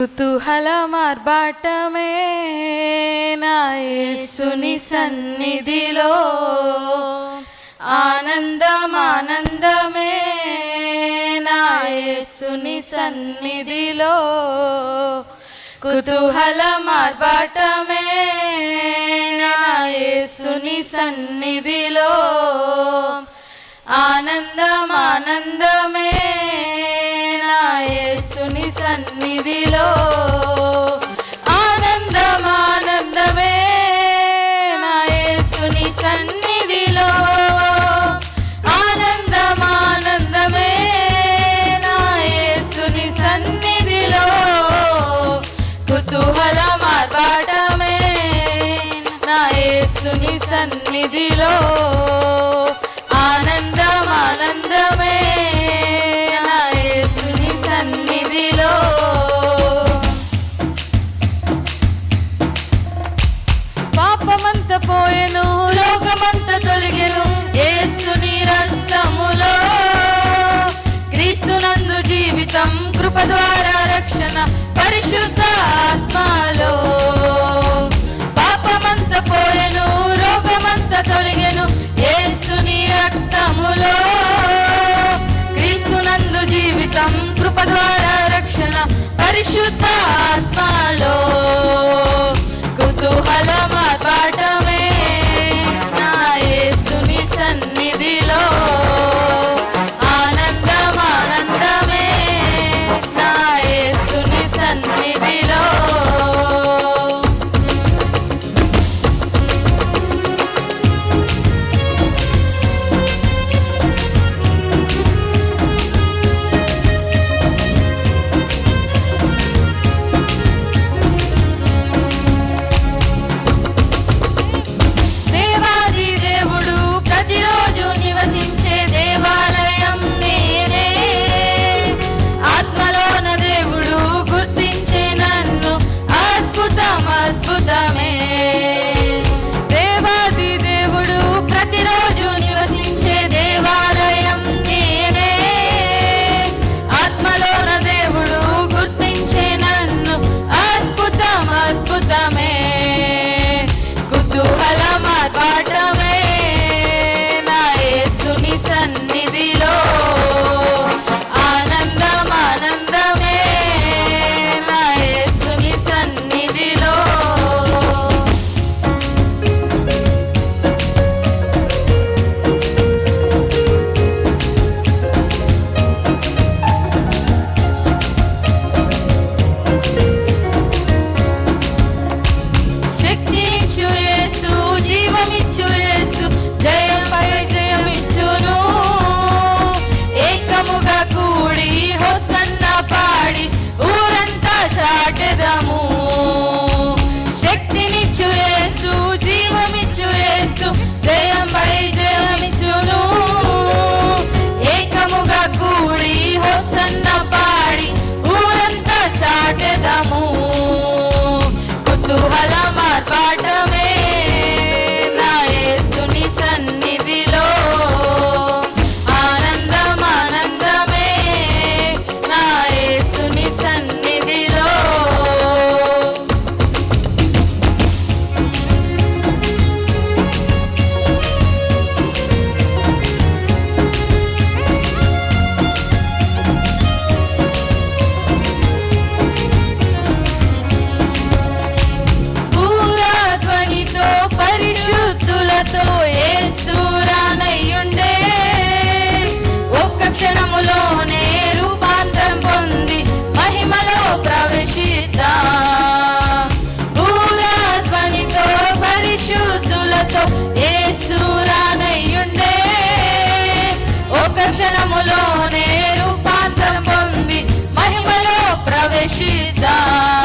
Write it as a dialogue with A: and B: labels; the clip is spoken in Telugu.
A: కుతూహల మార్బాటమే నా యేసుని సన్నిధిలో, ఆనందం ఆనందమే నా యేసుని సన్నిధిలో. కుతూహల మార్బాటమే నా యేసుని సన్నిధిలో, ఆనందం ఆనందమే నా యేసుని సన్నిధిలో. ఆనందం ఆనందమే నా యేసుని సన్నిధిలో, ఆనందం ఆనందమే నా యేసుని సన్నిధిలో. కుతూహల మార్బాటమే నా యేసుని సన్నిధిలో, ఆనందం ఆనందమే నా యేసుని సన్నిధిలో. పాపమంత పోయెను, రోగమంత తొలగెను యేసుని రక్తములో. క్రీస్తునందు జీవితం, కృప ద్వారా రక్షణ, పరిశుద్ధ ఆత్మలో. పాపమంత పోయెను, రోగమంత తొలగెను యేసుని రక్తములో. క్రీస్తునందు జీవితం, కృప ద్వారా రక్షణ, పరిశుద్ధ ఆత్మలో. కుతూహల మార్బాటమే నా యేసుని సన్నిధిలో, ఆనందం ఆనందమే నా యేసుని సన్నిధిలో. దేవాది దేవుడు ప్రతిరోజు నివసించే దేవాలయం నేనే. ఆత్మలోన దేవుడు గుర్తించే నన్ను, అద్భుతం అద్భుతమే. కుతూహల మార్బాటమే నా యేసుని సన్నిధిలో, ఆనందం ఆనందమే నా యేసుని సన్నిధిలో. శక్తినిచ్చు యేసు, జీవమిచ్చు యేసు, జయంపై జయమిచ్చును. ఏకముగా కూడి హోసన్న పాడి ఊరంతా చాటెదము. శక్తినిచ్చు యేసు, జీవమిచ్చు యేసు, జయంపై జయమిచ్చును. ఏకముగా కూడి హోసన్న పాడి ఊరంతా చాటెదము. కుతూహల మార్బాటమే నా యేసుని సన్నిధిలో, ఆనందం ఆనందమే నా యేసుని సన్నిధిలో. పూరాధ్వనితో పరిశుద్ధులతో యేసు రానయ్యుండే. ఒక్క క్షణములోనే రూపాంతరం పొంది మహిమలో ప్రవేశిద్దాం. పూరాధ్వనితో పరిశుద్ధులతో యేసు రానయ్యుండే. ఒక్క క్షణములోనే రూపాంతరం పొంది మహిమలో ప్రవేశిద్దాం.